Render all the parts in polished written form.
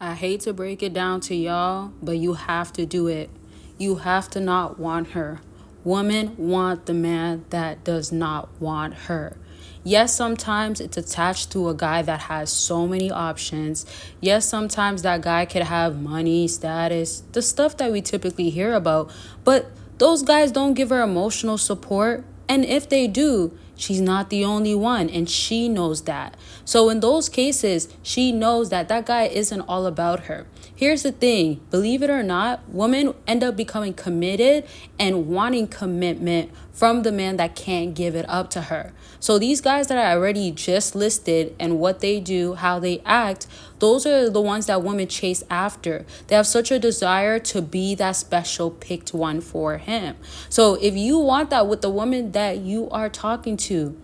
I hate to break it down to y'all, but you have to do it. You have to not want her. Women want the man that does not want her. Yes, sometimes it's attached to a guy that has so many options. Yes, sometimes that guy could have money, status, the stuff that we typically hear about. But those guys don't give her emotional support. And if they do, she's not the only one, and she knows that. So in those cases, she knows that that guy isn't all about her. Here's the thing, believe it or not, women end up becoming committed and wanting commitment from the man that can't give it up to her. So these guys that I already just listed and what they do, how they act, those are the ones that women chase after. They have such a desire to be that special picked one for him. So if you want that with the woman that you are talking to,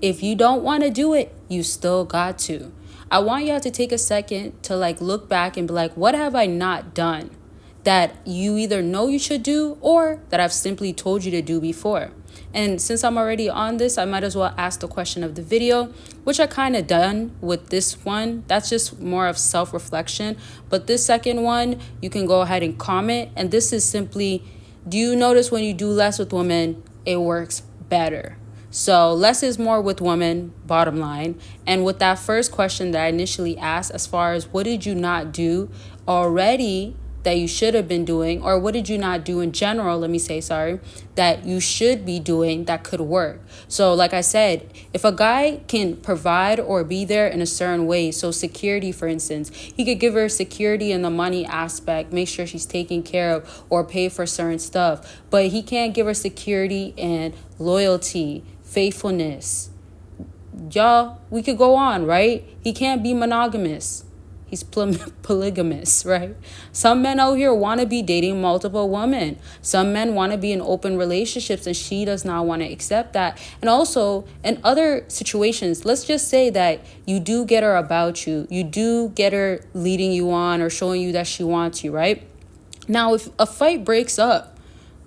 if you don't want to do it, you still got to. I want y'all to take a second to look back and be like, what have I not done that you either know you should do or that I've simply told you to do before? And since I'm already on this, I might as well ask the question of the video, which I kind of done with this one. That's just more of self-reflection. But this second one, you can go ahead and comment. And this is simply, do you notice when you do less with women, it works better? So less is more with women, bottom line. And with that first question that I initially asked, as far as what did you not do already that you should have been doing, or what did you not do in general, that you should be doing that could work. So like I said, if a guy can provide or be there in a certain way, so security, for instance, he could give her security in the money aspect, make sure she's taken care of or pay for certain stuff, but he can't give her security and loyalty, faithfulness. Y'all, we could go on, right? He can't be monogamous. He's polygamous, right? Some men out here want to be dating multiple women. Some men want to be in open relationships, and she does not want to accept that. And also, in other situations, let's just say that you do get her about you. You do get her leading you on or showing you that she wants you, right? Now, if a fight breaks up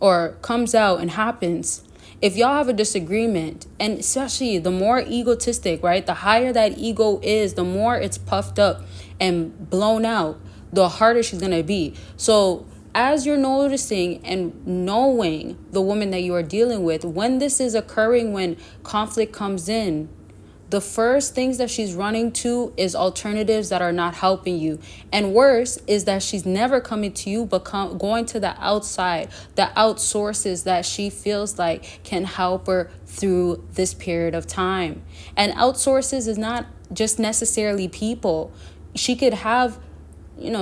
or comes out and happens, if y'all have a disagreement, and especially the more egotistic, right? The higher that ego is, the more it's puffed up and blown out, the harder she's going to be. So as you're noticing and knowing the woman that you are dealing with, when this is occurring, when conflict comes in, the first things that she's running to is alternatives that are not helping you. And worse is that she's never coming to you, but going to the outside, the outsources that she feels like can help her through this period of time. And outsources is not just necessarily people. She could have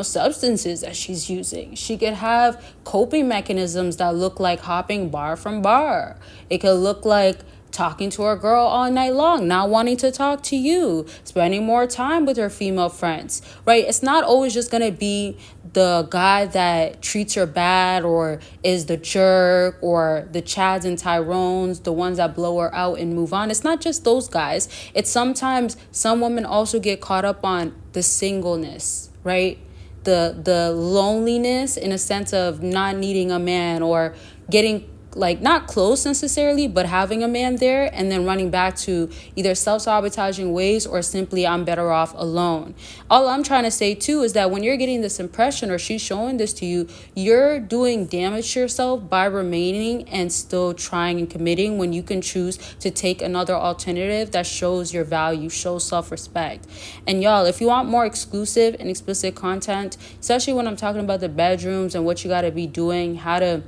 substances that she's using. She could have coping mechanisms that look like hopping bar from bar. It could look like talking to her girl all night long, not wanting to talk to you, spending more time with her female friends, right? It's not always just going to be the guy that treats her bad or is the jerk or the Chads and Tyrones, the ones that blow her out and move on. It's not just those guys. It's sometimes some women also get caught up on the singleness, right? The loneliness in a sense of not needing a man or getting not close necessarily, but having a man there and then running back to either self-sabotaging ways or simply I'm better off alone. All I'm trying to say too is that when you're getting this impression or she's showing this to you, you're doing damage to yourself by remaining and still trying and committing when you can choose to take another alternative that shows your value, shows self-respect. And y'all, if you want more exclusive and explicit content, especially when I'm talking about the bedrooms and what you got to be doing, how to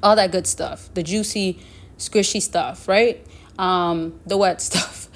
all that good stuff, the juicy, squishy stuff, right? The wet stuff.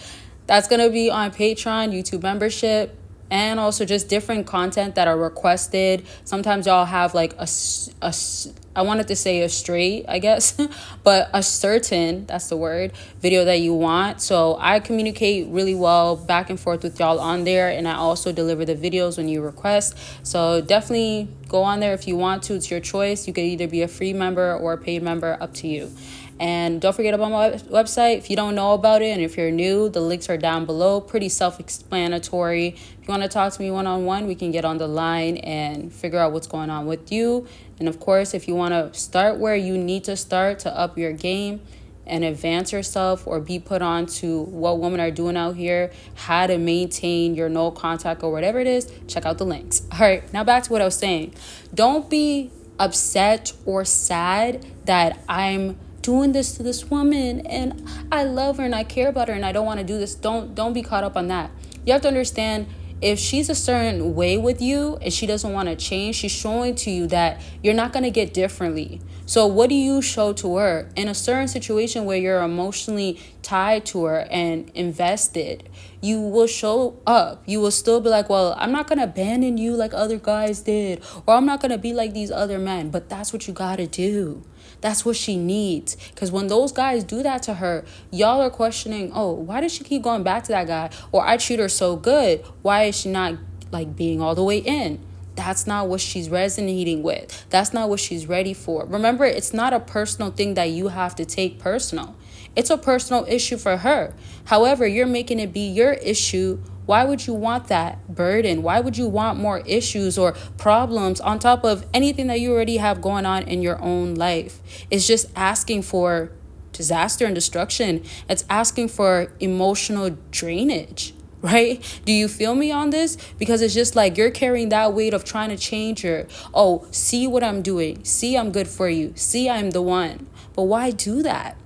That's going to be on Patreon, YouTube membership, and also just different content that are requested. Sometimes y'all have I wanted to say a straight, I guess, but a certain, that's the word, video that you want. So I communicate really well back and forth with y'all on there, and I also deliver the videos when you request. So definitely go on there if you want to. It's your choice. You could either be a free member or a paid member, up to you. And don't forget about my website. If you don't know about it and if you're new, the links are down below. Pretty self-explanatory. If you want to talk to me one-on-one, we can get on the line and figure out what's going on with you. And of course, if you want to start where you need to start to up your game, and advance yourself or be put on to what women are doing out here, how to maintain your no contact or whatever it is, check out the links. All right, now back to what I was saying. Don't be upset or sad that I'm doing this to this woman and I love her and I care about her and I don't want to do this. Don't be caught up on that. You have to understand, if she's a certain way with you and she doesn't want to change, she's showing to you that you're not going to get differently. So what do you show to her? In a certain situation where you're emotionally tied to her and invested, you will show up. You will still be like, well, I'm not going to abandon you like other guys did, or I'm not going to be like these other men. But that's what you got to do. That's what she needs. Because when those guys do that to her, y'all are questioning, oh, why does she keep going back to that guy? Or I treat her so good. Why is she not like being all the way in? That's not what she's resonating with. That's not what she's ready for. Remember, it's not a personal thing that you have to take personal. It's a personal issue for her. However, you're making it be your issue. Why would you want that burden? Why would you want more issues or problems on top of anything that you already have going on in your own life? It's just asking for disaster and destruction. It's asking for emotional drainage, right? Do you feel me on this? Because it's just like you're carrying that weight of trying to change her. Oh, see what I'm doing. See, I'm good for you. See, I'm the one. But why do that?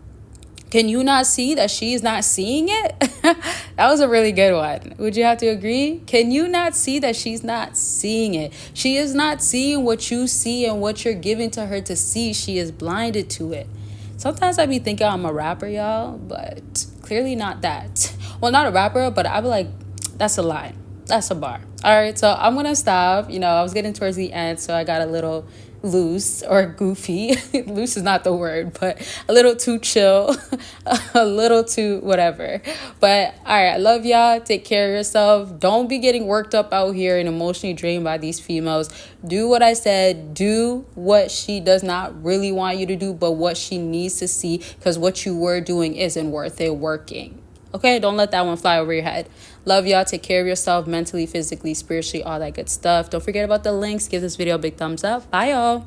Can you not see that she's not seeing it? That was a really good one. Would you have to agree? Can you not see that she's not seeing it? She is not seeing what you see and what you're giving to her to see. She is blinded to it. Sometimes I be thinking I'm a rapper, y'all, but clearly not that. Well, not a rapper, but I be like, that's a line. That's a bar. All right, so I'm going to stop. I was getting towards the end, so I got a little loose or goofy. Loose is not the word, but a little too chill, a little too whatever. But all right, I love y'all. Take care of yourself. Don't be getting worked up out here and emotionally drained by these females. Do what I said. Do what she does not really want you to do, but what she needs to see, because what you were doing isn't worth it working. Okay, don't let that one fly over your head. Love y'all. Take care of yourself mentally, physically, spiritually, all that good stuff. Don't forget about the links. Give this video a big thumbs up. Bye, y'all.